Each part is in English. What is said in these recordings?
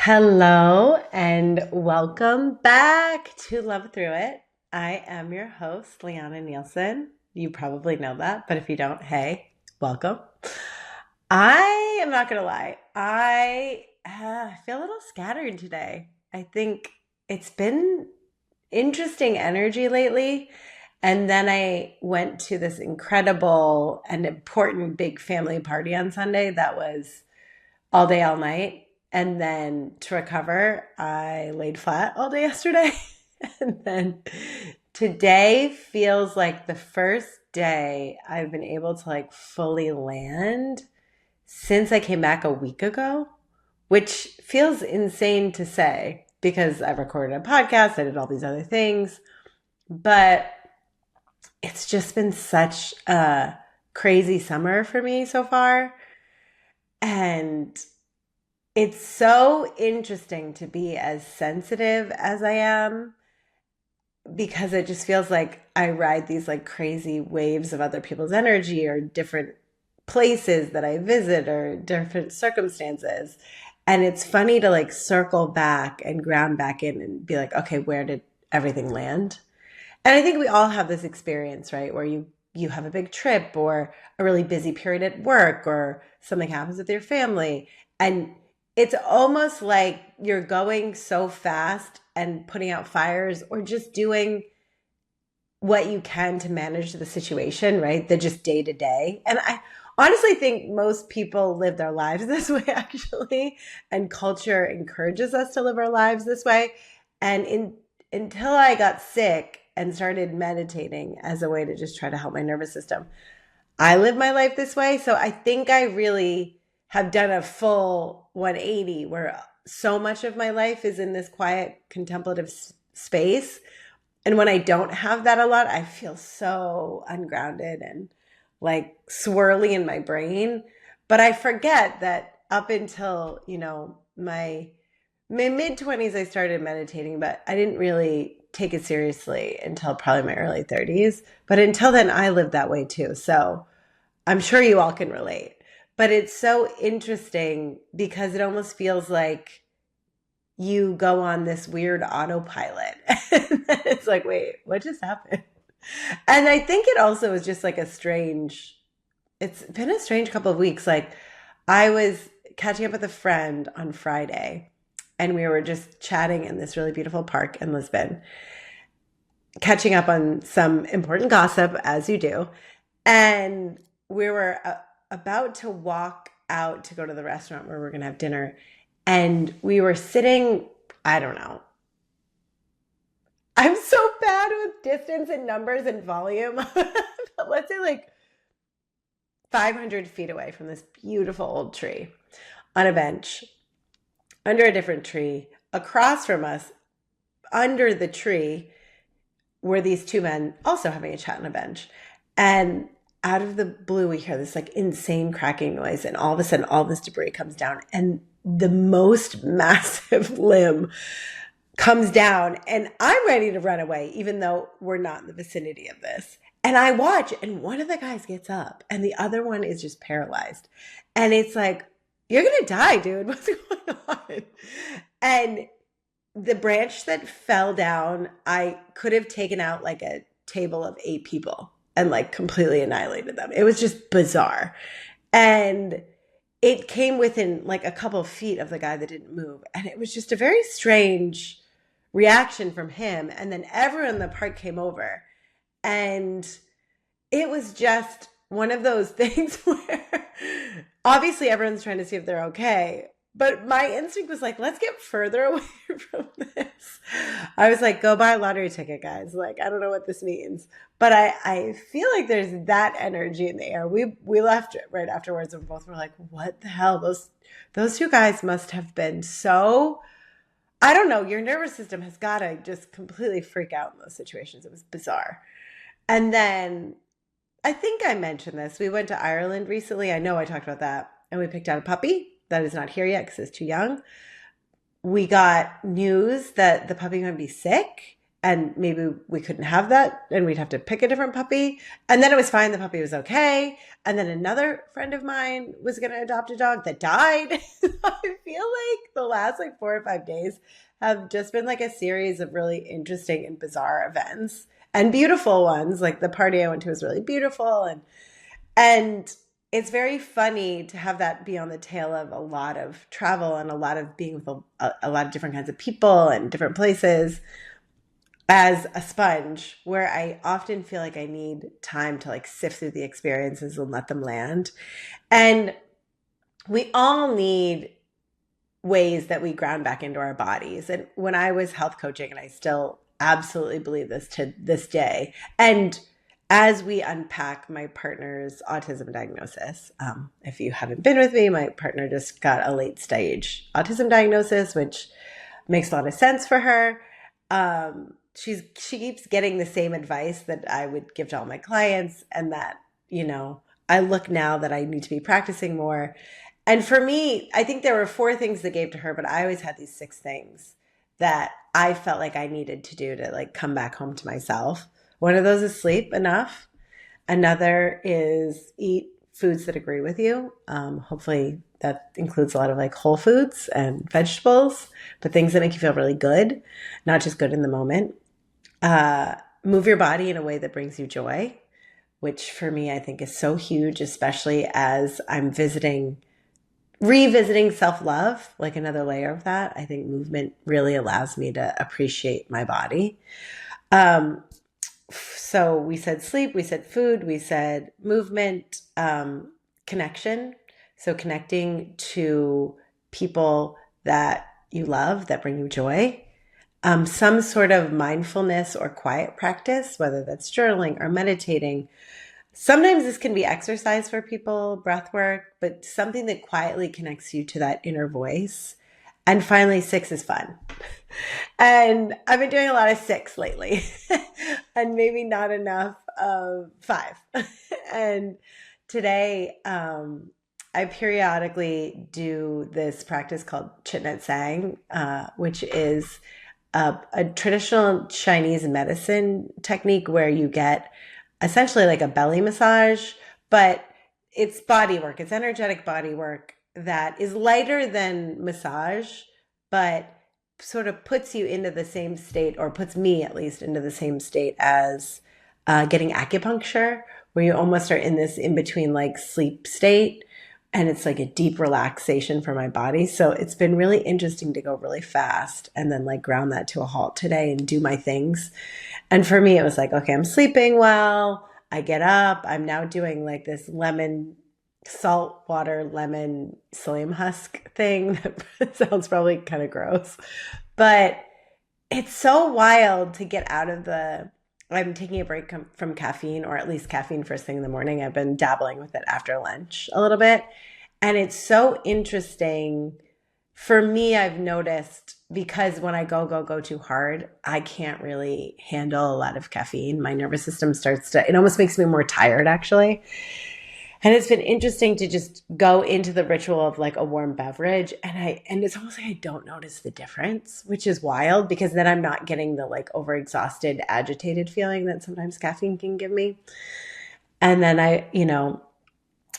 Hello and welcome back to Love Through It. I am your host, Lianna Nielsen. You probably know that, but if you don't, hey, welcome. I am not going to lie. I feel a little scattered today. I think it's been interesting energy lately. And then I went to this incredible and important big family party on Sunday that was all day, all night. And then to recover, I laid flat all day yesterday. And then today feels like the first day I've been able to like fully land since I came back a week ago, which feels insane to say because I recorded a podcast, I did all these other things, but it's just been such a crazy summer for me so far. And it's so interesting to be as sensitive as I am because it just feels like I ride these like crazy waves of other people's energy or different places that I visit or different circumstances. And it's funny to like circle back and ground back in and be like, okay, where did everything land? And I think we all have this experience, right? Where you have a big trip or a really busy period at work or something happens with your family and it's almost like you're going so fast and putting out fires or just doing what you can to manage the situation, right? The just day to day. And I honestly think most people live their lives this way, actually. And culture encourages us to live our lives this way. And until I got sick and started meditating as a way to just try to help my nervous system, I live my life this way. So I think I really have done a full 180 where so much of my life is in this quiet contemplative space. And when I don't have that a lot, I feel so ungrounded and like swirly in my brain. But I forget that up until, my mid 20s, I started meditating, but I didn't really take it seriously until probably my early 30s. But until then, I lived that way too. So I'm sure you all can relate. But it's so interesting because it almost feels like you go on this weird autopilot. And then it's like, wait, what just happened? And I think it also is just like it's been a strange couple of weeks. Like I was catching up with a friend on Friday and we were just chatting in this really beautiful park in Lisbon, catching up on some important gossip as you do. And we were about to walk out to go to the restaurant where we're going to have dinner. And we were sitting, I don't know. I'm so bad with distance and numbers and volume. But let's say like 500 feet away from this beautiful old tree on a bench, under a different tree, across from us, under the tree, were these two men also having a chat on a bench. And out of the blue, we hear this like insane cracking noise. And all of a sudden, all this debris comes down and the most massive limb comes down. And I'm ready to run away, even though we're not in the vicinity of this. And I watch and one of the guys gets up and the other one is just paralyzed. And it's like, you're going to die, dude. What's going on? And the branch that fell down, I could have taken out like a table of 8 people and like completely annihilated them. It was just bizarre. And it came within like a couple of feet of the guy that didn't move. And it was just a very strange reaction from him. And then everyone in the park came over. And it was just one of those things where obviously everyone's trying to see if they're okay. But my instinct was like, let's get further away from this. I was like, go buy a lottery ticket, guys. Like, I don't know what this means. But I feel like there's that energy in the air. We left right afterwards and both were like, what the hell? Those two guys must have been so, I don't know, your nervous system has got to just completely freak out in those situations. It was bizarre. And then I think I mentioned this. We went to Ireland recently. I know I talked about that. And we picked out a puppy that is not here yet because it's too young. We got news that the puppy might be sick and maybe we couldn't have that and we'd have to pick a different puppy. And then it was fine. The puppy was okay. And then another friend of mine was going to adopt a dog that died. I feel like the last like 4 or 5 days have just been like a series of really interesting and bizarre events and beautiful ones. Like the party I went to was really beautiful, and it's very funny to have that be on the tail of a lot of travel and a lot of being with a lot of different kinds of people and different places as a sponge, where I often feel like I need time to like sift through the experiences and let them land. And we all need ways that we ground back into our bodies. And when I was health coaching, and I still absolutely believe this to this day, and as we unpack my partner's autism diagnosis, if you haven't been with me, my partner just got a late stage autism diagnosis, which makes a lot of sense for her. She keeps getting the same advice that I would give to all my clients, and that, I look now that I need to be practicing more. And for me, I think there were 4 things that gave to her, but I always had these 6 things that I felt like I needed to do to like come back home to myself. One of those is sleep enough. Another is eat foods that agree with you. Hopefully that includes a lot of like whole foods and vegetables, but things that make you feel really good, not just good in the moment. Move your body in a way that brings you joy, which for me, I think is so huge, especially as I'm revisiting self-love, like another layer of that. I think movement really allows me to appreciate my body. So we said sleep, we said food, we said movement, connection. So connecting to people that you love, that bring you joy. Some sort of mindfulness or quiet practice, whether that's journaling or meditating. Sometimes this can be exercise for people, breath work, but something that quietly connects you to that inner voice. And finally, 6 is fun. And I've been doing a lot of 6 lately and maybe not enough of 5. And today, I periodically do this practice called Chitnet Sang, which is a traditional Chinese medicine technique where you get essentially like a belly massage, but it's body work. It's energetic body work that is lighter than massage, but sort of puts you into the same state, or puts me at least into the same state as getting acupuncture, where you almost are in this in between like sleep state. And it's like a deep relaxation for my body. So it's been really interesting to go really fast and then like ground that to a halt today and do my things. And for me, it was like, okay, I'm sleeping well. I get up. I'm now doing like this salt water lemon psyllium husk thing. That sounds probably kind of gross, but it's so wild to get out of I'm taking a break from caffeine, or at least caffeine first thing in the morning. I've been dabbling with it after lunch a little bit. And it's so interesting. For me, I've noticed, because when I go too hard, I can't really handle a lot of caffeine. My nervous system it almost makes me more tired, actually. And it's been interesting to just go into the ritual of like a warm beverage, and it's almost like I don't notice the difference, which is wild, because then I'm not getting the like overexhausted, agitated feeling that sometimes caffeine can give me. And then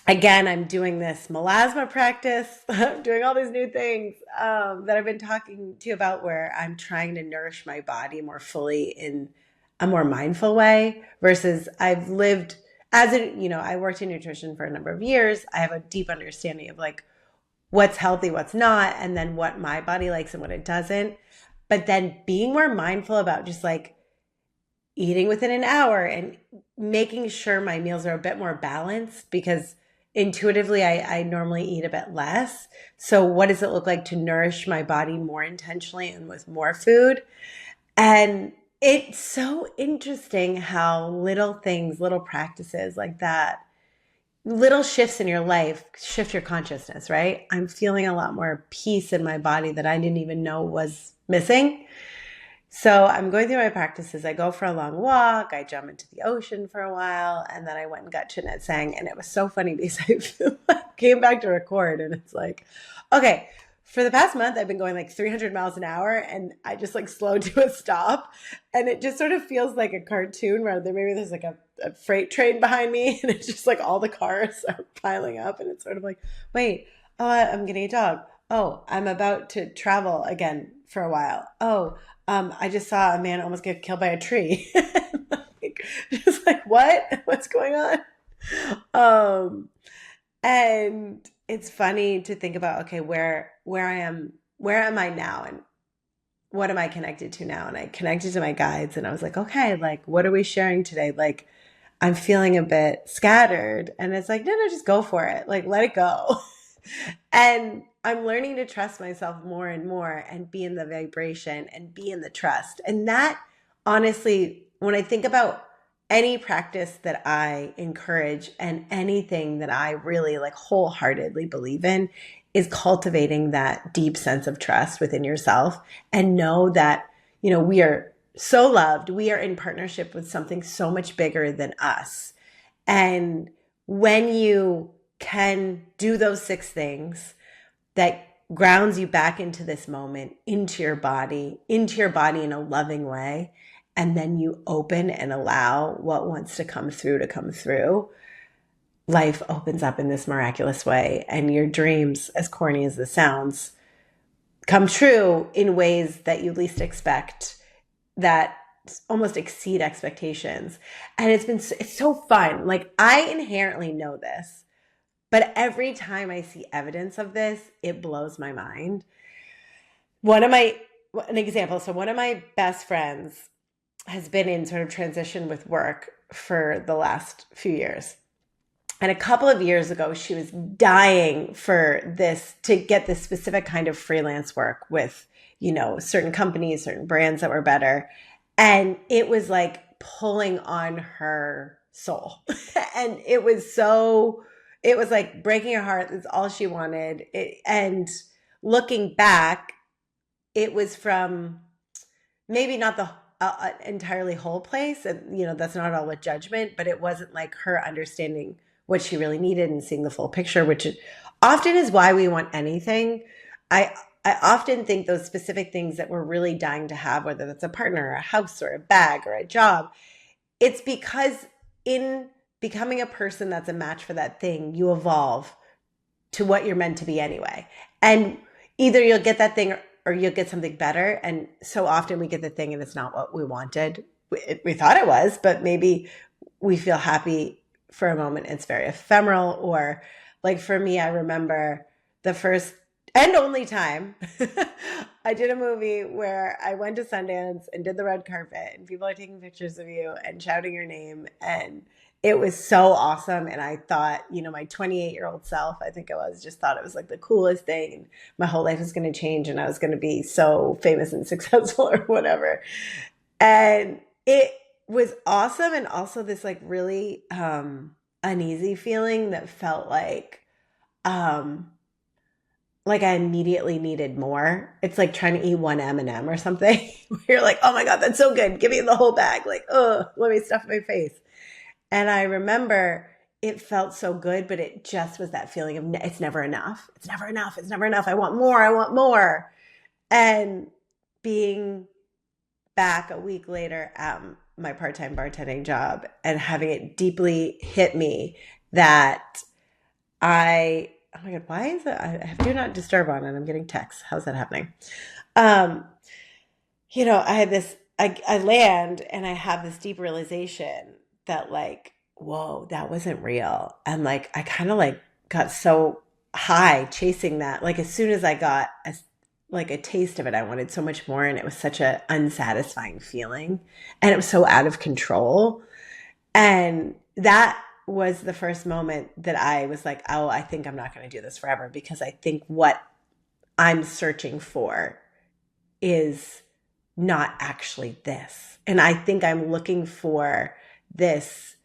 again, I'm doing this melasma practice. I'm doing all these new things that I've been talking to you about, where I'm trying to nourish my body more fully in a more mindful way, versus I've lived I worked in nutrition for a number of years. I have a deep understanding of like what's healthy, what's not, and then what my body likes and what it doesn't. But then being more mindful about just like eating within an hour and making sure my meals are a bit more balanced, because intuitively I normally eat a bit less. So what does it look like to nourish my body more intentionally and with more food? And it's so interesting how little things, little practices like that, little shifts in your life shift your consciousness, right? I'm feeling a lot more peace in my body that I didn't even know was missing. So I'm going through my practices. I go for a long walk. I jump into the ocean for a while. And then I went and got Chitnet Sang. And it was so funny because I came back to record, and it's like, okay, for the past month, I've been going like 300 miles an hour, and I just like slowed to a stop. And it just sort of feels like a cartoon, where maybe there's like a freight train behind me, and it's just like all the cars are piling up. And it's sort of like, wait, oh, I'm getting a dog. Oh, I'm about to travel again for a while. Oh, I just saw a man almost get killed by a tree. Like, just like, what? What's going on? Um, and it's funny to think about, okay, where am I now, and what am I connected to now? And I connected to my guides, and I was like, okay, like, what are we sharing today? Like, I'm feeling a bit scattered. And it's like, no, no, just go for it. Like, let it go. And I'm learning to trust myself more and more and be in the vibration and be in the trust. And that, honestly, when I think about any practice that I encourage and anything that I really like wholeheartedly believe in, is cultivating that deep sense of trust within yourself, and know that, we are so loved. We are in partnership with something so much bigger than us. And when you can do those 6 things that grounds you back into this moment, into your body in a loving way, and then you open and allow what wants to come through, life opens up in this miraculous way. And your dreams, as corny as this sounds, come true in ways that you least expect, that almost exceed expectations. And it's so fun. Like, I inherently know this, but every time I see evidence of this, it blows my mind. An example, so one of my best friends has been in sort of transition with work for the last few years. And a couple of years ago, she was dying to get this specific kind of freelance work with, certain companies, certain brands that were better. And it was like pulling on her soul. And it was like breaking her heart. That's all she wanted. And looking back, it was from maybe not the entirely whole place. And, that's not all with judgment, but it wasn't like her understanding what she really needed and seeing the full picture, which often is why we want anything. I I often think those specific things that we're really dying to have, whether that's a partner, or a house, or a bag, or a job, it's because in becoming a person that's a match for that thing, you evolve to what you're meant to be anyway. And either you'll get that thing or you'll get something better. And so often we get the thing and it's not what we wanted. We thought it was, but maybe we feel happy for a moment. It's very ephemeral. Or like for me, I remember the first and only time I did a movie where I went to Sundance and did the red carpet, and people are taking pictures of you and shouting your name. And it was so awesome. And I thought, my 28-year-old self, I think I was, just thought it was like the coolest thing. And my whole life was going to change and I was going to be so famous and successful or whatever. And it was awesome. And also this like really uneasy feeling that felt um, like I immediately needed more. It's like trying to eat one M&M or something. Where you're like, oh my God, that's so good. Give me the whole bag. Like, oh, let me stuff my face. And I remember it felt so good, but it just was that feeling of it's never enough. It's never enough. It's never enough. I want more. I want more. And being back a week later at my part-time bartending job and having it deeply hit me that oh my God, why is it? I have do not disturb on and I'm getting texts. How's that happening? Um, I had I land and I have this deep realization that like, whoa, that wasn't real. And like, I kind of like got so high chasing that. Like as soon as I got a taste of it, I wanted so much more. And it was such a unsatisfying feeling and it was so out of control. And that was the first moment that I was like, oh, I think I'm not going to do this forever, because I think what I'm searching for is not actually this. And I think I'm looking for this,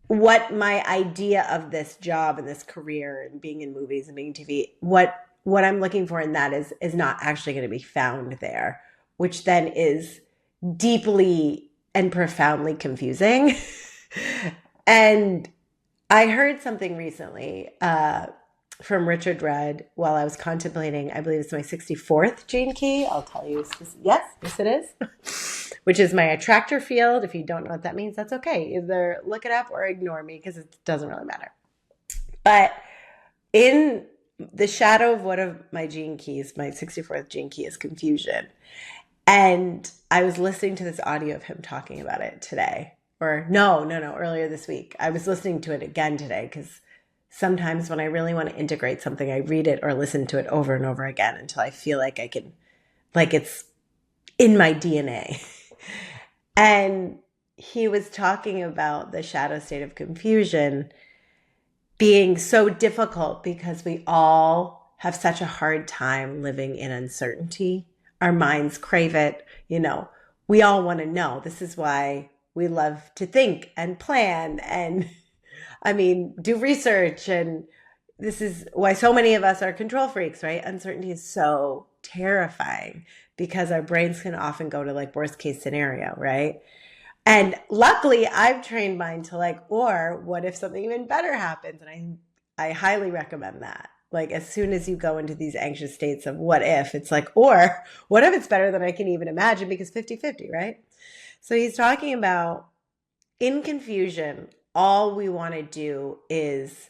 what my idea of this job and this career and being in movies and being in TV, what I'm looking for in that is not actually going to be found there, which then is deeply and profoundly confusing. And I heard something recently from Richard Rudd while I was contemplating, I believe it's my 64th gene key. I'll tell you, yes, it is, which is my attractor field. If you don't know what that means, that's okay. Either look it up or ignore me because it doesn't really matter. But in the shadow of one of my gene keys, my 64th gene key, is confusion. And I was listening to this audio of him talking about it today. Or no, earlier this week. I was listening to it again today because sometimes when I really want to integrate something, I read it or listen to it over and over again until I feel like I can, like it's in my DNA. And he was talking about the shadow state of confusion being so difficult because we all have such a hard time living in uncertainty. Our minds crave it. We all want to know. This is why we love to think and plan and, do research. And this is why so many of us are control freaks, right? Uncertainty is so terrifying because our brains can often go to like worst case scenario, right? And luckily, I've trained mine to like, or what if something even better happens? And I highly recommend that. Like, as soon as you go into these anxious states of what if, it's like, or what if it's better than I can even imagine, because 50-50, right? So he's talking about in confusion, all we want to do is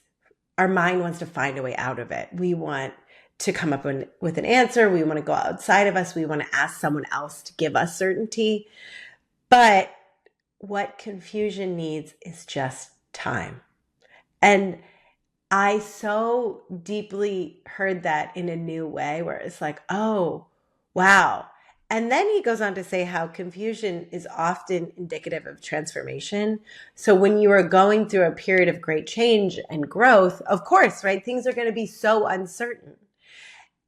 our mind wants to find a way out of it. We want to come up with an answer. We want to go outside of us. We want to ask someone else to give us certainty. But what confusion needs is just time. And I so deeply heard that in a new way where it's like, oh, wow. And then he goes on to say how confusion is often indicative of transformation. So when you are going through a period of great change and growth, of course, right, things are going to be so uncertain.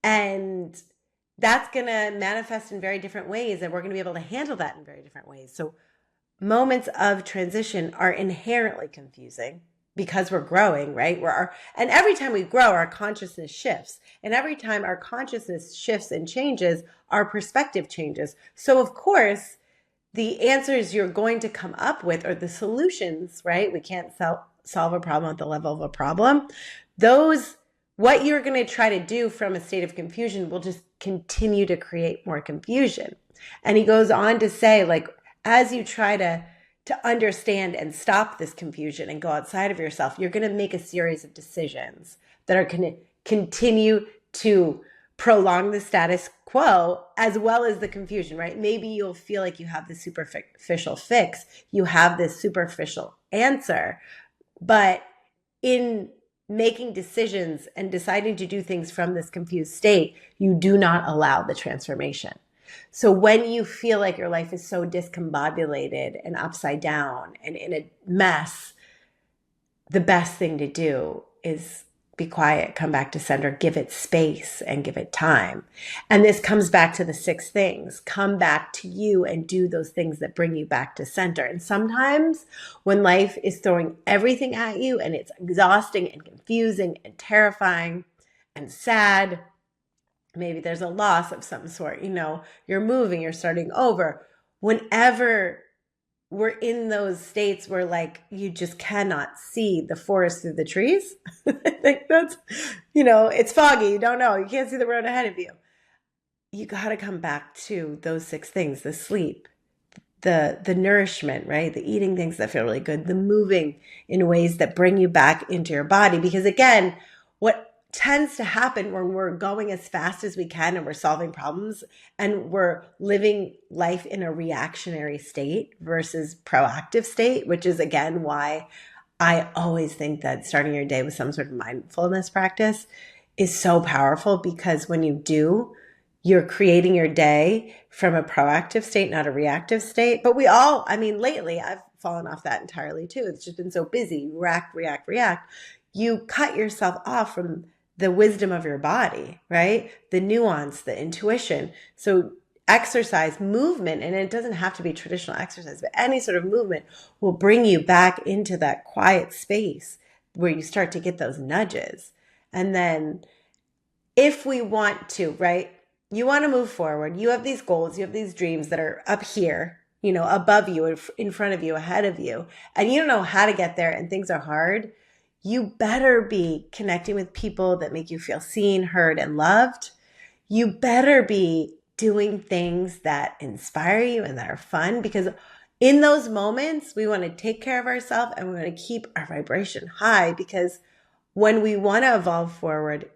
And that's going to manifest in very different ways. And we're going to be able to handle that in very different ways. So moments of transition are inherently confusing because we're growing, right? And every time we grow, our consciousness shifts. And every time our consciousness shifts and changes, our perspective changes. So of course, the answers you're going to come up with or the solutions, right? We can't solve a problem at the level of a problem. What you're going to try to do from a state of confusion will just continue to create more confusion. And he goes on to say, like, as you try to understand and stop this confusion and go outside of yourself, you're going to make a series of decisions that are going to continue to prolong the status quo as well as the confusion, right? Maybe you'll feel like you have this superficial fix, you have this superficial answer, but in making decisions and deciding to do things from this confused state, you do not allow the transformation. So when you feel like your life is so discombobulated and upside down and in a mess, the best thing to do is be quiet, come back to center, give it space and give it time. And this comes back to the 6 things. Come back to you and do those things that bring you back to center. And sometimes when life is throwing everything at you and it's exhausting and confusing and terrifying and sad, maybe there's a loss of some sort, you're moving, you're starting over. Whenever we're in those states where like you just cannot see the forest through the trees, I think that's, it's foggy, you don't know, you can't see the road ahead of you. You got to come back to those 6 things: the sleep, the nourishment, right? The eating things that feel really good, the moving in ways that bring you back into your body. Because again, what tends to happen when we're going as fast as we can and we're solving problems and we're living life in a reactionary state versus proactive state, which is again why I always think that starting your day with some sort of mindfulness practice is so powerful, because when you do, you're creating your day from a proactive state, not a reactive state. But lately I've fallen off that entirely too. It's just been so busy, react. You cut yourself off from the wisdom of your body, right? The nuance, the intuition. So exercise, movement, and it doesn't have to be traditional exercise, but any sort of movement will bring you back into that quiet space where you start to get those nudges. And then if we want to, right? You want to move forward. You have these goals, you have these dreams that are up here, above you, in front of you, ahead of you, and you don't know how to get there and things are hard. You better be connecting with people that make you feel seen, heard, and loved. You better be doing things that inspire you and that are fun, because in those moments, we want to take care of ourselves and we want to keep our vibration high, because when we want to evolve forward,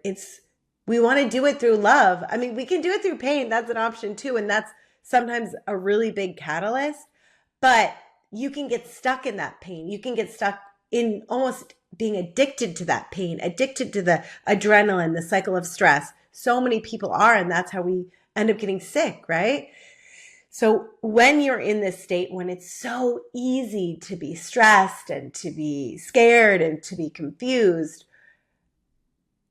we want to do it through love. I mean, we can do it through pain. That's an option too. And that's sometimes a really big catalyst, but you can get stuck in that pain. You can get stuck in almost being addicted to that pain, addicted to the adrenaline, the cycle of stress. So many people are, and that's how we end up getting sick, right? So when you're in this state, when it's so easy to be stressed and to be scared and to be confused,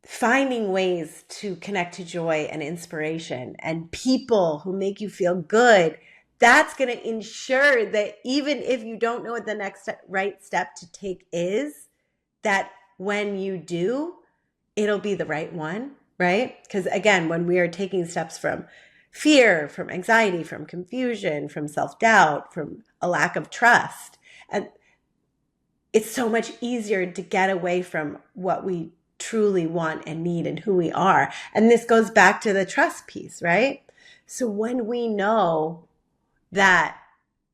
finding ways to connect to joy and inspiration and people who make you feel good, that's going to ensure that even if you don't know what the next right step to take is, that when you do, it'll be the right one, right? Because again, when we are taking steps from fear, from anxiety, from confusion, from self-doubt, from a lack of trust, and it's so much easier to get away from what we truly want and need and who we are. And this goes back to the trust piece, right? So when we know that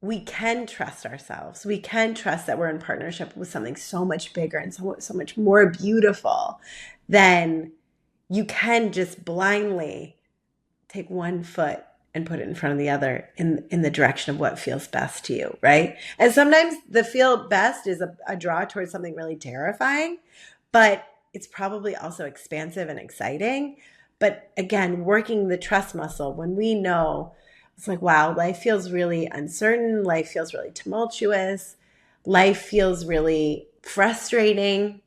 we can trust ourselves, we can trust that we're in partnership with something so much bigger and so much more beautiful, then you can just blindly take one foot and put it in front of the other in the direction of what feels best to you, right? And sometimes the feel best is a draw towards something really terrifying, but it's probably also expansive and exciting. But again, working the trust muscle, when we know, it's like, wow, life feels really uncertain. Life feels really tumultuous. Life feels really frustrating.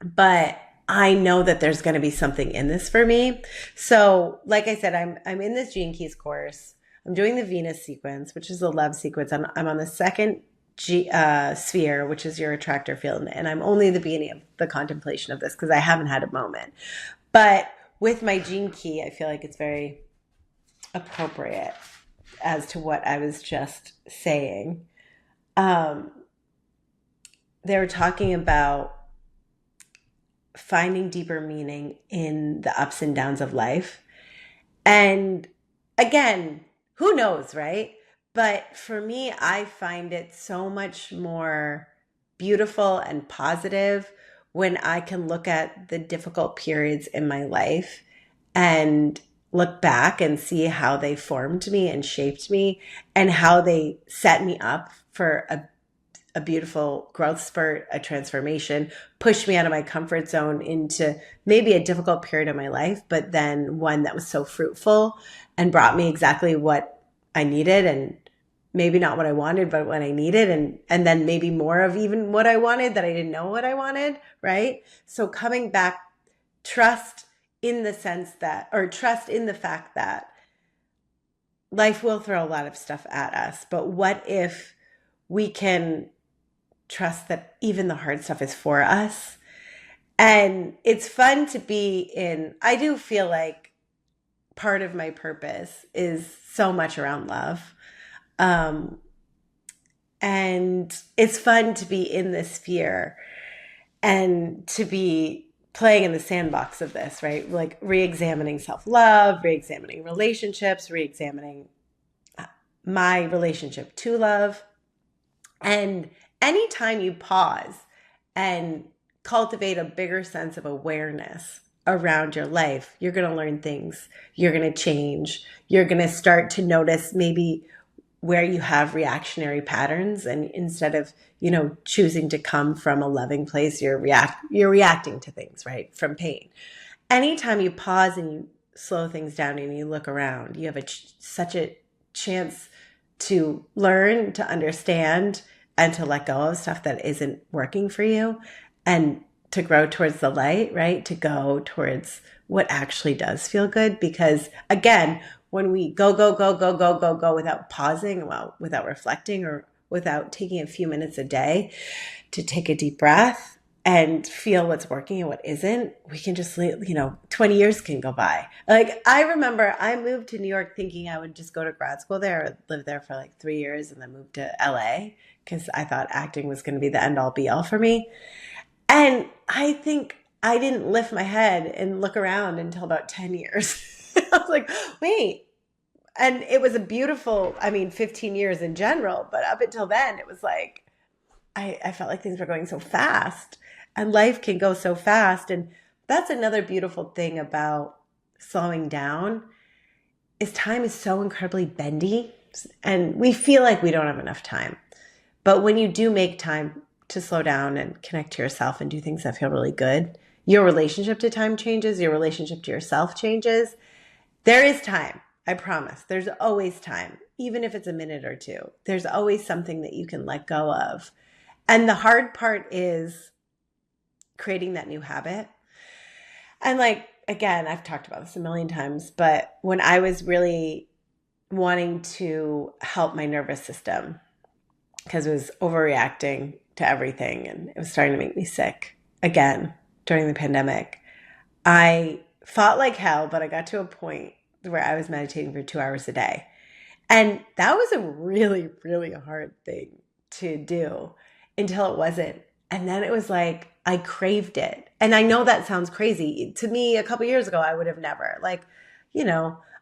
But I know that there's going to be something in this for me. So like I said, I'm in this Gene Keys course. I'm doing the Venus sequence, which is a love sequence. I'm on the second sphere, which is your attractor field. And I'm only the beginning of the contemplation of this because I haven't had a moment. But with my Gene Key, I feel like it's very appropriate as to what I was just saying. They were talking about finding deeper meaning in the ups and downs of life. And again, who knows, right? But for me, I find it so much more beautiful and positive when I can look at the difficult periods in my life and look back and see how they formed me and shaped me and how they set me up for a beautiful growth spurt, a transformation, pushed me out of my comfort zone into maybe a difficult period of my life, but then one that was so fruitful and brought me exactly what I needed, and maybe not what I wanted, but what I needed, and then maybe more of even what I wanted that I didn't know what I wanted, right? So coming back, trust in the fact that life will throw a lot of stuff at us, but what if we can trust that even the hard stuff is for us? And it's fun to be I do feel like part of my purpose is so much around love. And it's fun to be in this sphere and to be playing in the sandbox of this, right? Like re-examining self-love, re-examining relationships, re-examining my relationship to love. And anytime you pause and cultivate a bigger sense of awareness around your life, you're going to learn things. You're going to change. You're going to start to notice maybe where you have reactionary patterns, and instead of, choosing to come from a loving place, you're reacting to things, right? From pain. Anytime you pause and you slow things down and you look around, you have such a chance to learn, to understand, and to let go of stuff that isn't working for you, and to grow towards the light, right? To go towards what actually does feel good. Because again, when we go without pausing, without reflecting, or without taking a few minutes a day to take a deep breath and feel what's working and what isn't, we can just, 20 years can go by. Like, I remember I moved to New York thinking I would just go to grad school there, or live there for like 3 years, and then move to LA because I thought acting was going to be the end all be all for me. And I think I didn't lift my head and look around until about 10 years. I was like, wait. And it was a beautiful, 15 years in general, but up until then, it was like, I felt like things were going so fast. and life can go so fast. And that's another beautiful thing about slowing down is time is so incredibly bendy, and we feel like we don't have enough time. But when you do make time to slow down and connect to yourself and do things that feel really good, your relationship to time changes, your relationship to yourself changes. There is time. I promise. There's always time, even if it's a minute or two. There's always something that you can let go of. And the hard part is creating that new habit. And like, again, I've talked about this a million times, but when I was really wanting to help my nervous system, because it was overreacting to everything and it was starting to make me sick again during the pandemic, I fought like hell, but I got to a point where I was meditating for 2 hours a day. And that was a really, really hard thing to do until it wasn't. And then it was like, I craved it. And I know that sounds crazy. To me, a couple years ago, I would have never. Like,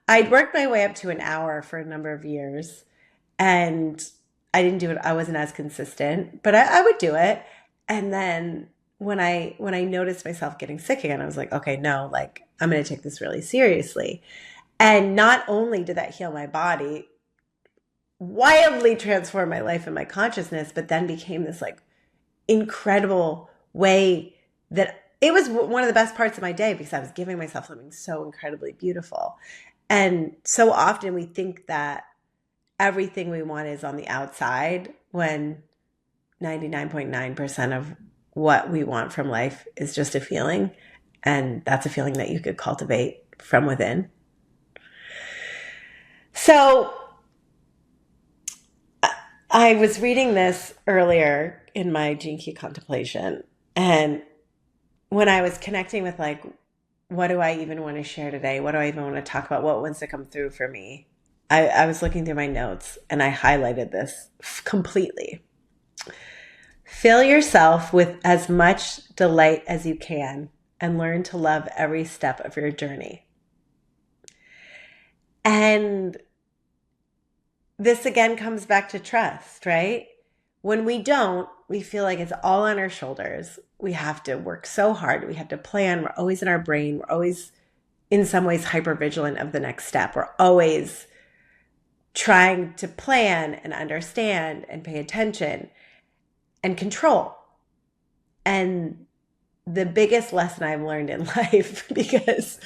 I'd worked my way up to an hour for a number of years. And I didn't do it. I wasn't as consistent, but I would do it. And then when I noticed myself getting sick again, I was like, okay, no, like I'm going to take this really seriously. And not only did that heal my body, wildly transform my life and my consciousness, but then became this like incredible way that it was one of the best parts of my day because I was giving myself something so incredibly beautiful. And so often we think that everything we want is on the outside when 99.9% of what we want from life is just a feeling. And that's a feeling that you could cultivate from within. So I was reading this earlier in my Gene Key contemplation. And when I was connecting with like, what do I even want to share today? What do I even want to talk about? What wants to come through for me? I was looking through my notes and I highlighted this completely. Fill yourself with as much delight as you can and learn to love every step of your journey. And this again comes back to trust, right? When we don't, we feel like it's all on our shoulders. We have to work so hard. We have to plan. We're always in our brain. We're always, in some ways, hypervigilant of the next step. We're always trying to plan and understand and pay attention and control. And the biggest lesson I've learned in life, because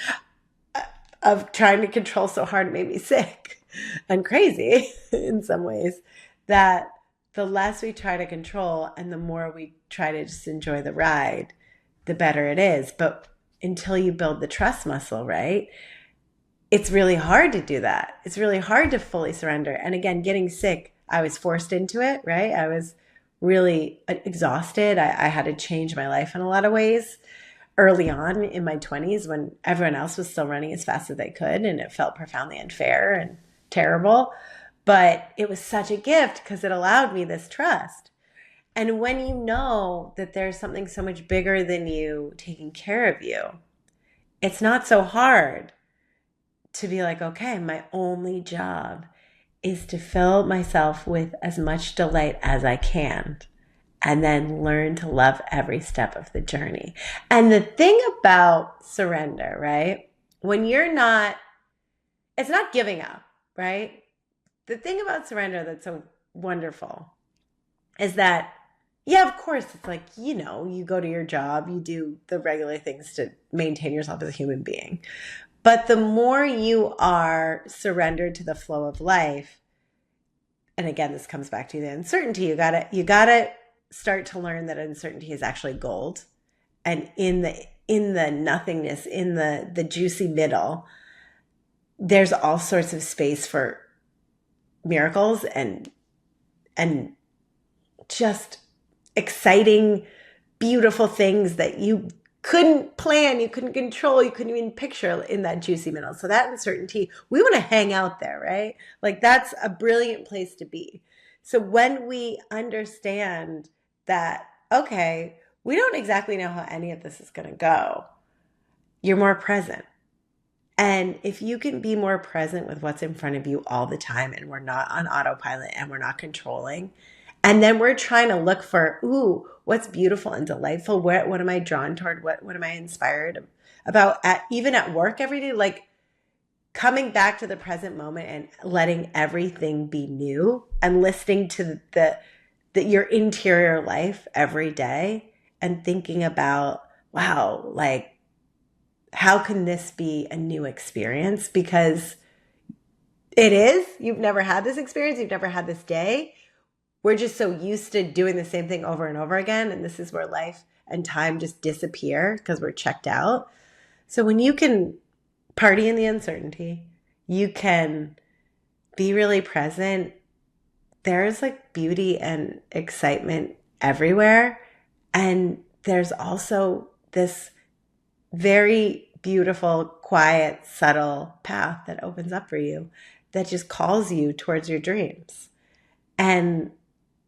of trying to control so hard, it made me sick and crazy in some ways, that the less we try to control and the more we try to just enjoy the ride, the better it is. But until you build the trust muscle, right? It's really hard to do that. It's really hard to fully surrender. And again, getting sick, I was forced into it, right? I was really exhausted. I had to change my life in a lot of ways early on in my 20s when everyone else was still running as fast as they could. And it felt profoundly unfair and terrible. But it was such a gift because it allowed me this trust. And when you know that there's something so much bigger than you taking care of you, it's not so hard to be like, okay, my only job is to fill myself with as much delight as I can and then learn to love every step of the journey. And the thing about surrender, right? When you're not, it's not giving up, right? The thing about surrender that's so wonderful is that, yeah, of course, it's like, you go to your job, you do the regular things to maintain yourself as a human being. But the more you are surrendered to the flow of life, and again, this comes back to the uncertainty, you gotta start to learn that uncertainty is actually gold. And in the nothingness, in the juicy middle, there's all sorts of space for miracles and just exciting, beautiful things that you couldn't plan, you couldn't control, you couldn't even picture in that juicy middle. So that uncertainty, we want to hang out there, right? Like that's a brilliant place to be. So when we understand that, okay, we don't exactly know how any of this is going to go, you're more present. And if you can be more present with what's in front of you all the time and we're not on autopilot and we're not controlling, And then we're trying to look for, ooh, what's beautiful and delightful? What am I drawn toward? What am I inspired about even at work every day? Like coming back to the present moment and letting everything be new and listening to your interior life every day and thinking about, wow, like how can this be a new experience? Because it is. You've never had this experience. You've never had this day. We're just so used to doing the same thing over and over again. And this is where life and time just disappear because we're checked out. So when you can party in the uncertainty, you can be really present. There's like beauty and excitement everywhere. And there's also this very beautiful, quiet, subtle path that opens up for you that just calls you towards your dreams. And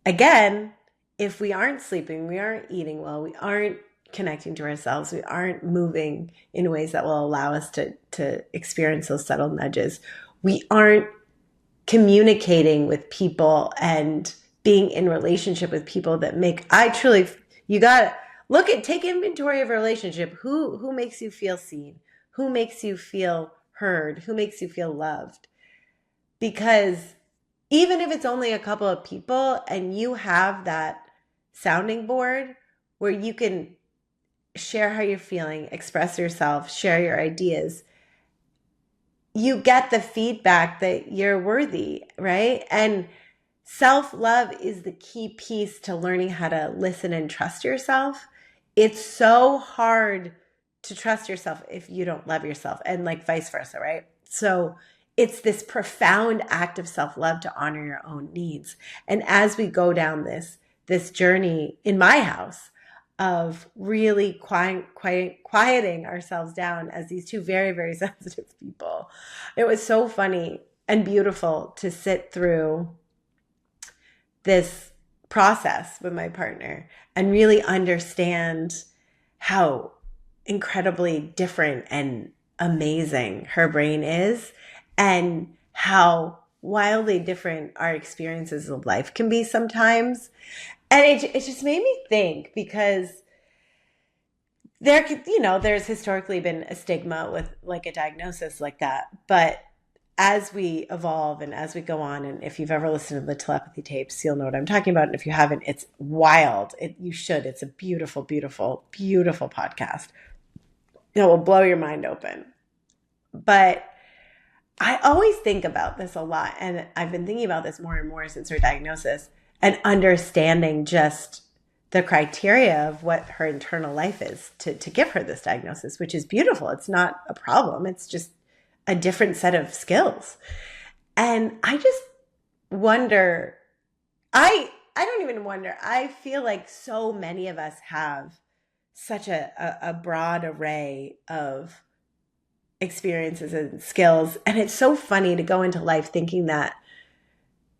again, if we aren't sleeping, we aren't eating well, we aren't connecting to ourselves, we aren't moving in ways that will allow us to experience those subtle nudges, we aren't communicating with people and being in relationship with people that you got to take inventory of a relationship. Who makes you feel seen? Who makes you feel heard? Who makes you feel loved? Because even if it's only a couple of people and you have that sounding board where you can share how you're feeling, express yourself, share your ideas, you get the feedback that you're worthy, right? And self-love is the key piece to learning how to listen and trust yourself. It's so hard to trust yourself if you don't love yourself, and like vice versa, right? So it's this profound act of self-love to honor your own needs. And as we go down this journey in my house of really quieting ourselves down as these two very, very sensitive people, it was so funny and beautiful to sit through this process with my partner and really understand how incredibly different and amazing her brain is, and how wildly different our experiences of life can be sometimes. And it just made me think, because there's historically been a stigma with like a diagnosis like that. But as we evolve and as we go on, and if you've ever listened to the telepathy tapes, you'll know what I'm talking about. And if you haven't, it's wild. You should. It's a beautiful, beautiful, beautiful podcast. It will blow your mind open. But I always think about this a lot, and I've been thinking about this more and more since her diagnosis, and understanding just the criteria of what her internal life is to give her this diagnosis, which is beautiful. It's not a problem. It's just a different set of skills. And I just wonder, I don't even wonder, I feel like so many of us have such a broad array of experiences and skills. And it's so funny to go into life thinking that,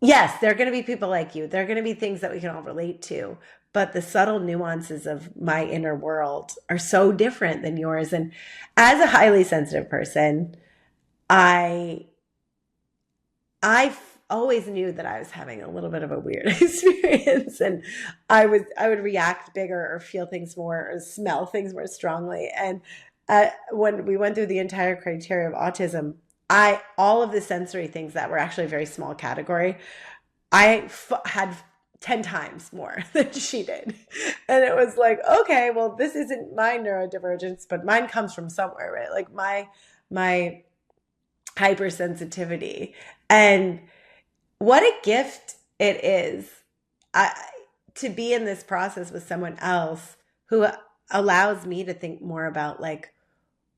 yes, there are going to be people like you. There are going to be things that we can all relate to. But the subtle nuances of my inner world are so different than yours. And as a highly sensitive person, I always knew that I was having a little bit of a weird experience, and I would react bigger or feel things more or smell things more strongly. And when we went through the entire criteria of autism, all of the sensory things that were actually a very small category, I had 10 times more than she did. And it was like, okay, well, this isn't my neurodivergence, but mine comes from somewhere, right? Like my hypersensitivity. And what a gift it is to be in this process with someone else who allows me to think more about like,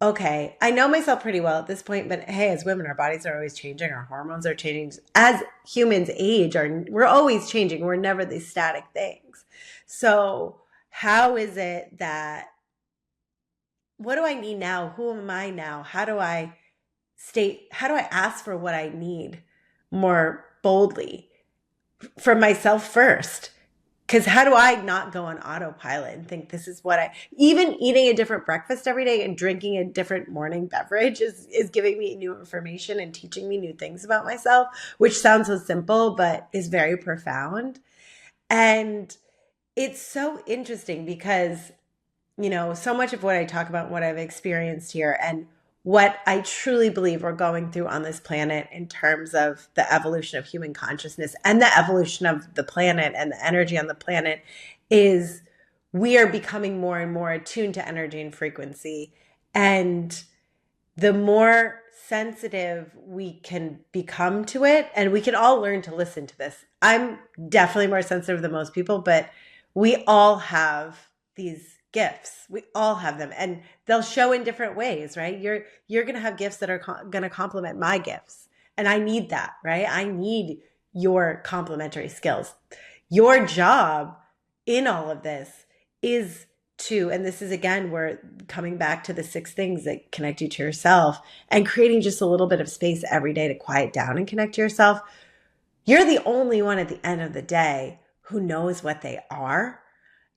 okay, I know myself pretty well at this point, but hey, as women, our bodies are always changing. Our hormones are changing. As humans age, we're always changing. We're never these static things. So how is it that, what do I need now? Who am I now? How do I ask for what I need more boldly for myself first? Because how do I not go on autopilot and think this is even eating a different breakfast every day and drinking a different morning beverage is giving me new information and teaching me new things about myself, which sounds so simple, but is very profound. And it's so interesting because, so much of what I talk about, what I've experienced here, and what I truly believe we're going through on this planet in terms of the evolution of human consciousness and the evolution of the planet and the energy on the planet is we are becoming more and more attuned to energy and frequency. And the more sensitive we can become to it, and we can all learn to listen to this. I'm definitely more sensitive than most people, but we all have these gifts. We all have them, and they'll show in different ways, right? You're going to have gifts that are going to complement my gifts, and I need that, right? I need your complementary skills. Your job in all of this is to, and this is again, we're coming back to the 6 things that connect you to yourself and creating just a little bit of space every day to quiet down and connect to yourself. You're the only one at the end of the day who knows what they are.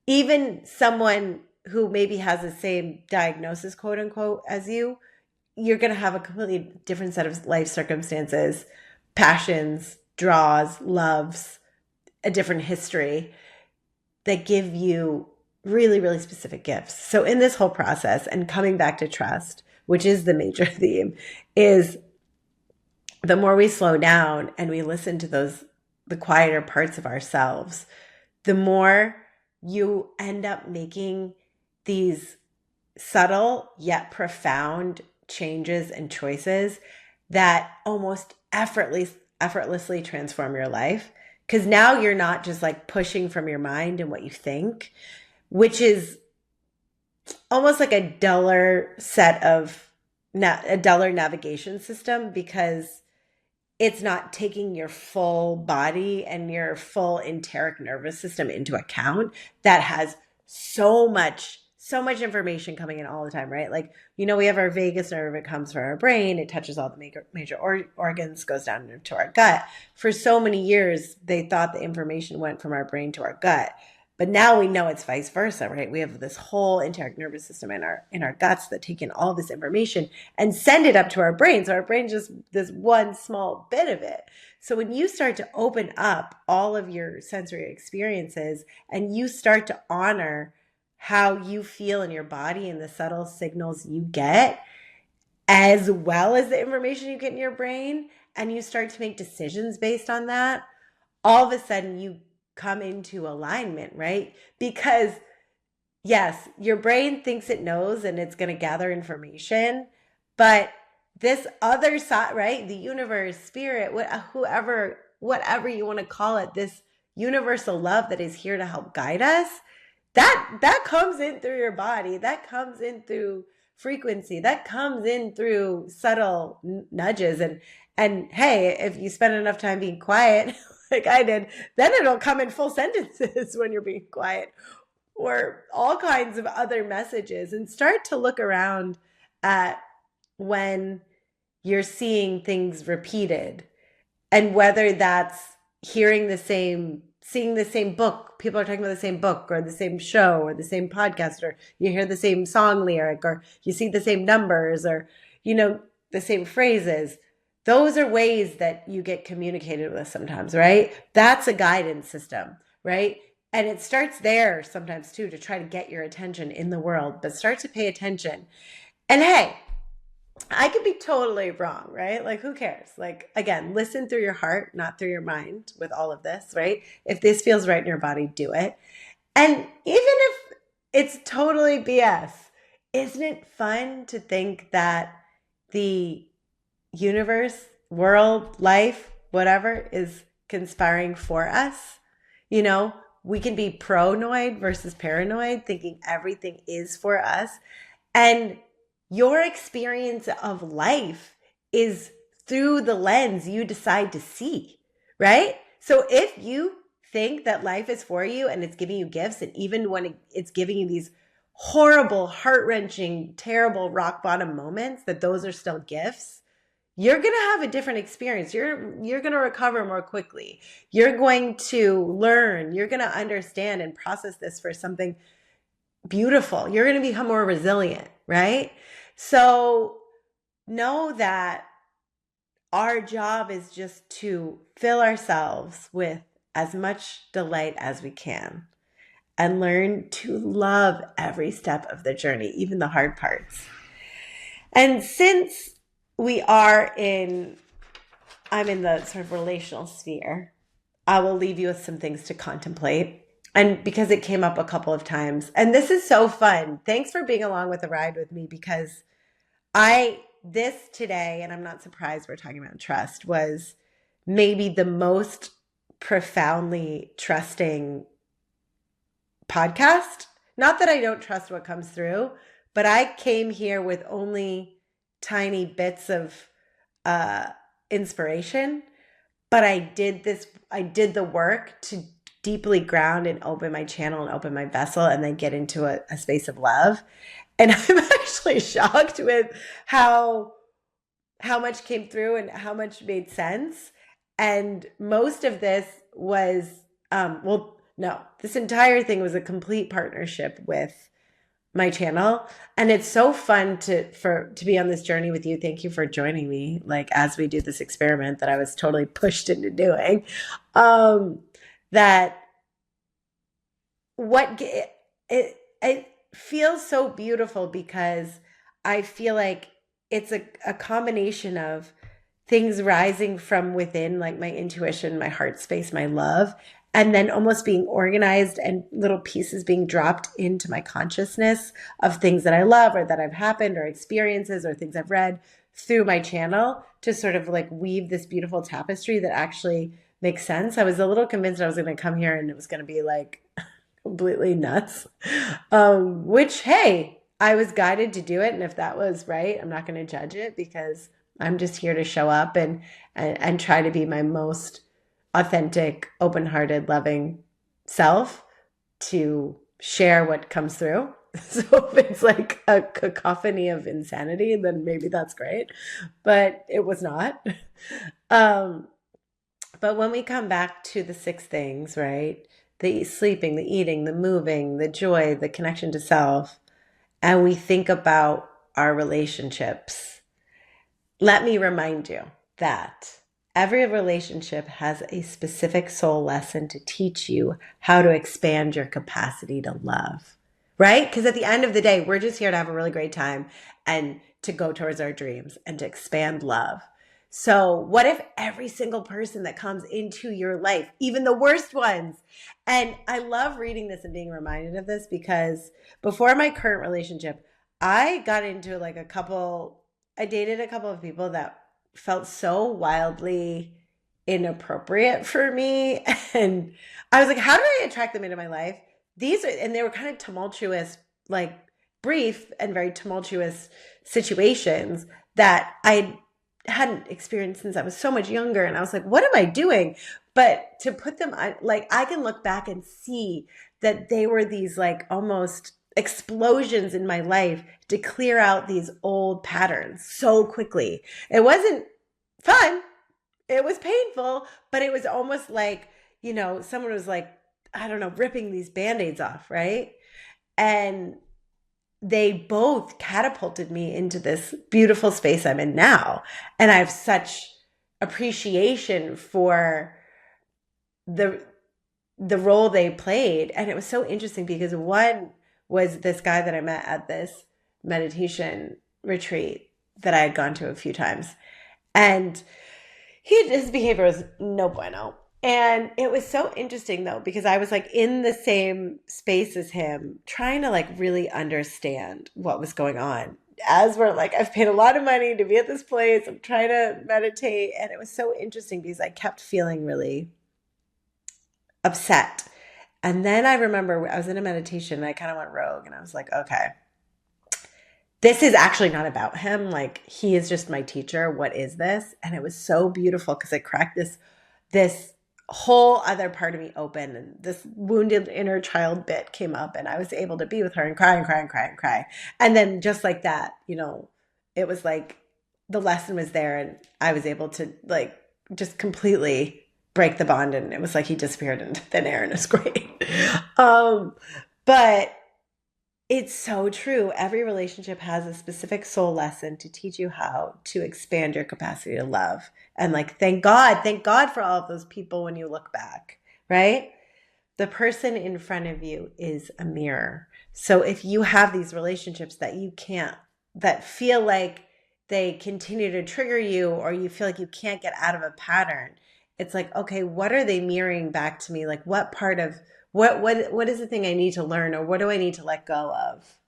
Even someone who maybe has the same diagnosis, quote unquote, as you're going to have a completely different set of life circumstances, passions, draws, loves, a different history that give you really, really specific gifts. So in this whole process, and coming back to trust, which is the major theme, is the more we slow down and we listen to the quieter parts of ourselves, the more you end up making these subtle yet profound changes and choices that almost effortlessly transform your life. Because now you're not just like pushing from your mind and what you think, which is almost like a duller navigation system, because it's not taking your full body and your full enteric nervous system into account that has so much information coming in all the time, right? Like, we have our vagus nerve. It comes from our brain. It touches all the major organs, goes down into our gut. For so many years, they thought the information went from our brain to our gut. But now we know it's vice versa, right? We have this whole enteric nervous system in our guts that take in all this information and send it up to our brain. So our brain just this one small bit of it. So when you start to open up all of your sensory experiences and you start to honor how you feel in your body and the subtle signals you get, as well as the information you get in your brain, and you start to make decisions based on that, all of a sudden you come into alignment, right? Because yes, your brain thinks it knows and it's going to gather information, but this other side, right? The universe, spirit, whatever you want to call it, this universal love that is here to help guide us, that comes in through your body, that comes in through frequency, that comes in through subtle nudges. And hey, if you spend enough time being quiet like I did, then it'll come in full sentences when you're being quiet, or all kinds of other messages. And start to look around at when you're seeing things repeated, and whether that's seeing the same book, people are talking about the same book or the same show or the same podcast, or you hear the same song lyric, or you see the same numbers, or the same phrases. Those are ways that you get communicated with sometimes, right? That's a guidance system, right? And it starts there sometimes too, to try to get your attention in the world, but start to pay attention. And hey, I could be totally wrong, right? Like, who cares? Like, again, listen through your heart, not through your mind with all of this, right? If this feels right in your body, do it. And even if it's totally BS, isn't it fun to think that the universe, world, life, whatever is conspiring for us? We can be pro-noid versus paranoid, thinking everything is for us. And your experience of life is through the lens you decide to see, right? So if you think that life is for you and it's giving you gifts, and even when it's giving you these horrible, heart-wrenching, terrible rock bottom moments, that those are still gifts, you're going to have a different experience. You're going to recover more quickly. You're going to learn. You're going to understand and process this for something beautiful. You're going to become more resilient, right? So know that our job is just to fill ourselves with as much delight as we can and learn to love every step of the journey, even the hard parts. And since I'm in the sort of relational sphere, I will leave you with some things to contemplate. And because it came up a couple of times, and this is so fun. Thanks for being along with the ride with me, because this today, and I'm not surprised we're talking about trust, was maybe the most profoundly trusting podcast. Not that I don't trust what comes through, but I came here with only tiny bits of inspiration. But I did the work to deeply ground and open my channel and open my vessel and then get into a space of love. And I'm actually shocked with how much came through and how much made sense. And most of this was, this entire thing was a complete partnership with my channel. And it's so fun to be on this journey with you. Thank you for joining me, like, as we do this experiment that I was totally pushed into doing. It feels so beautiful because I feel like it's a combination of things rising from within, like my intuition, my heart space, my love, and then almost being organized and little pieces being dropped into my consciousness of things that I love or that have happened or experiences or things I've read through my channel to sort of like weave this beautiful tapestry that actually makes sense. I was a little convinced I was going to come here and it was going to be like completely nuts, which, hey, I was guided to do it. And if that was right, I'm not going to judge it, because I'm just here to show up and try to be my most authentic, open-hearted, loving self, to share what comes through. So if it's like a cacophony of insanity, then maybe that's great. But it was not. But when we come back to the 6 things, right? The sleeping, the eating, the moving, the joy, the connection to self, and we think about our relationships, let me remind you that every relationship has a specific soul lesson to teach you how to expand your capacity to love, right? Because at the end of the day, we're just here to have a really great time and to go towards our dreams and to expand love. So what if every single person that comes into your life, even the worst ones, and I love reading this and being reminded of this, because before my current relationship, I got into I dated a couple of people that felt so wildly inappropriate for me. And I was like, how did I attract them into my life? And they were kind of tumultuous, like brief and very tumultuous situations that I hadn't experienced since I was so much younger. And I was like, what am I doing? But to put them, like, I can look back and see that they were these like almost explosions in my life to clear out these old patterns so quickly. It wasn't fun. It was painful, but it was almost like, someone was like, I don't know, ripping these Band-Aids off, right? And they both catapulted me into this beautiful space I'm in now. And I have such appreciation for the role they played. And it was so interesting because one was this guy that I met at this meditation retreat that I had gone to a few times. And his behavior was no bueno. And it was so interesting though, because I was like in the same space as him, trying to like really understand what was going on. As we're like, I've paid a lot of money to be at this place. I'm trying to meditate. And it was so interesting because I kept feeling really upset. And then I remember I was in a meditation and I kind of went rogue and I was like, okay, this is actually not about him. Like, he is just my teacher. What is this? And it was so beautiful because it cracked this whole other part of me open, and this wounded inner child bit came up, and I was able to be with her and cry and cry and cry and cry. And then just like that, it was like the lesson was there, and I was able to like just completely break the bond, and it was like he disappeared into thin air, and it's great. But it's so true. Every relationship has a specific soul lesson to teach you how to expand your capacity to love. And like, thank God for all of those people when you look back, right? The person in front of you is a mirror. So if you have these relationships that feel like they continue to trigger you, or you feel like you can't get out of a pattern, it's like, okay, what are they mirroring back to me? Like, what part of what is the thing I need to learn, or what do I need to let go of?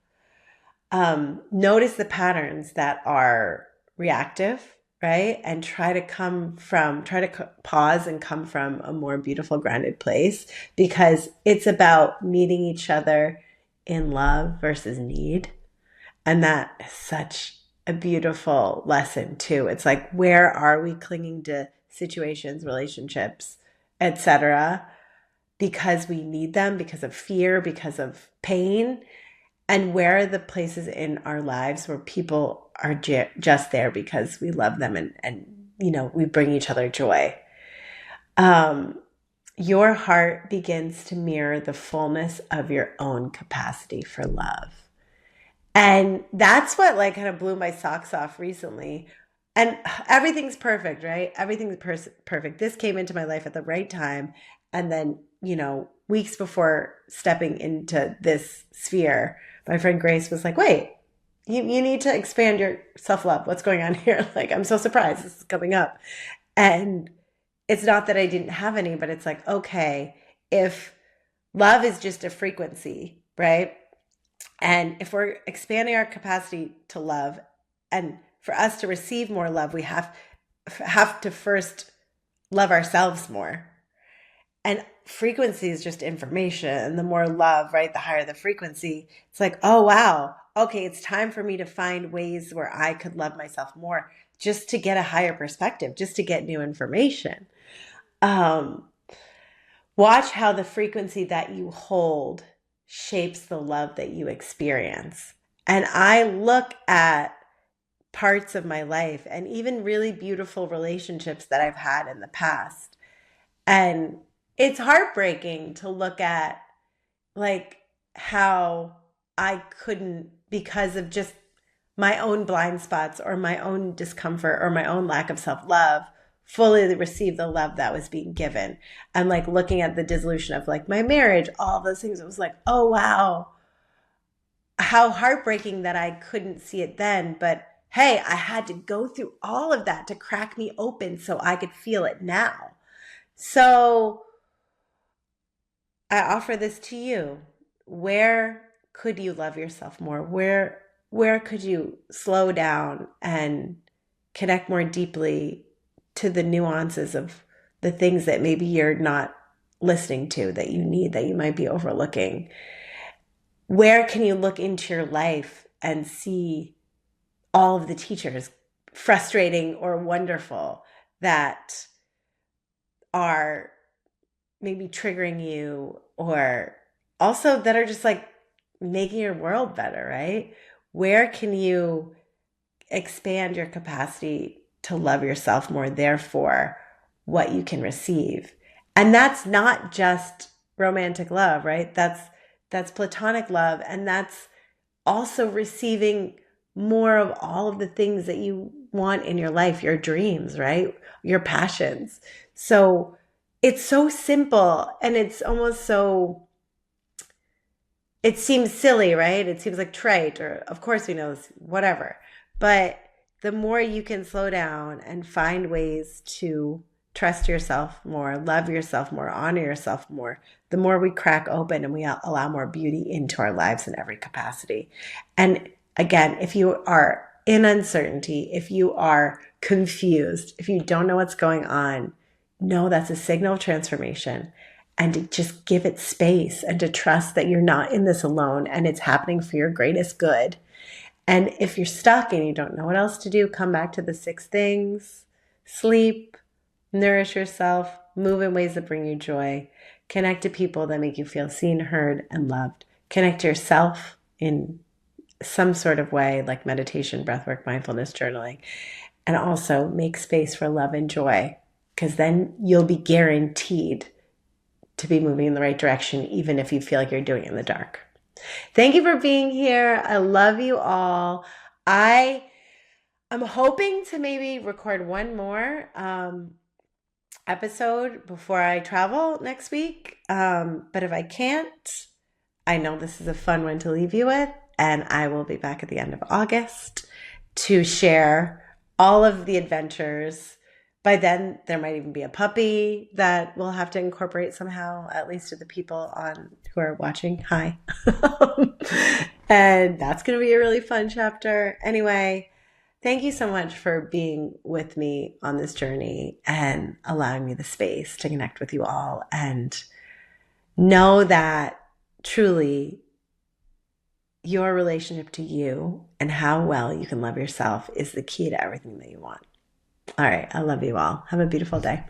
Notice the patterns that are reactive, right? And try to pause and come from a more beautiful, grounded place, because it's about meeting each other in love versus need. And that is such a beautiful lesson, too. It's like, where are we clinging to situations, relationships, etc., because we need them, because of fear, because of pain? And where are the places in our lives where people are just there because we love them, and we bring each other joy? Um, your heart begins to mirror the fullness of your own capacity for love. And that's what like kind of blew my socks off recently. And everything's perfect, right? Everything's perfect. This came into my life at the right time. And then, weeks before stepping into this sphere, my friend Grace was like, wait, you need to expand your self-love. What's going on here? Like, I'm so surprised this is coming up. And it's not that I didn't have any, but it's like, okay, if love is just a frequency, right? And if we're expanding our capacity to love, and for us to receive more love, we have to first love ourselves more. And frequency is just information. And the more love, right, the higher the frequency. It's like, oh, wow. Okay, it's time for me to find ways where I could love myself more, just to get a higher perspective, just to get new information. Um, Watch how the frequency that you hold shapes the love that you experience. And I look at parts of my life, and even really beautiful relationships that I've had in the past. And it's heartbreaking to look at, like, how I couldn't, because of just my own blind spots or my own discomfort or my own lack of self-love, fully receive the love that was being given. And like looking at the dissolution of like my marriage, all those things, it was like, oh wow, how heartbreaking that I couldn't see it then. But hey, I had to go through all of that to crack me open so I could feel it now. So I offer this to you. Where could you love yourself more? Where could you slow down and connect more deeply to the nuances of the things that maybe you're not listening to, that you need, that you might be overlooking? Where can you look into your life and see all of the teachers, frustrating or wonderful, that are maybe triggering you, or also that are just like making your world better, right? Where can you expand your capacity to love yourself more, therefore what you can receive? And that's not just romantic love, right? That's platonic love, and that's also receiving more of all of the things that you want in your life, your dreams, right? Your passions. So it's so simple, and it's almost so, it seems silly, right? It seems like trite, or of course we know this, whatever. But the more you can slow down and find ways to trust yourself more, love yourself more, honor yourself more, the more we crack open and we allow more beauty into our lives in every capacity. And again, if you are in uncertainty, if you are confused, if you don't know what's going on, know that's a signal of transformation. And to just give it space, and to trust that you're not in this alone, and it's happening for your greatest good. And if you're stuck and you don't know what else to do, come back to the 6 things: sleep, nourish yourself, move in ways that bring you joy, connect to people that make you feel seen, heard, and loved, connect to yourself in some sort of way, like meditation, breathwork, mindfulness, journaling, and also make space for love and joy, because then you'll be guaranteed to be moving in the right direction, even if you feel like you're doing it in the dark. Thank you for being here. I love you all. I'm hoping to maybe record one more. episode before I travel next week. But if I can't, I know this is a fun one to leave you with, and I will be back at the end of August to share all of the adventures. By then, there might even be a puppy that we'll have to incorporate somehow, at least to the people on who are watching. Hi. And that's going to be a really fun chapter. Anyway, thank you so much for being with me on this journey and allowing me the space to connect with you all, and know that truly your relationship to you and how well you can love yourself is the key to everything that you want. All right. I love you all. Have a beautiful day.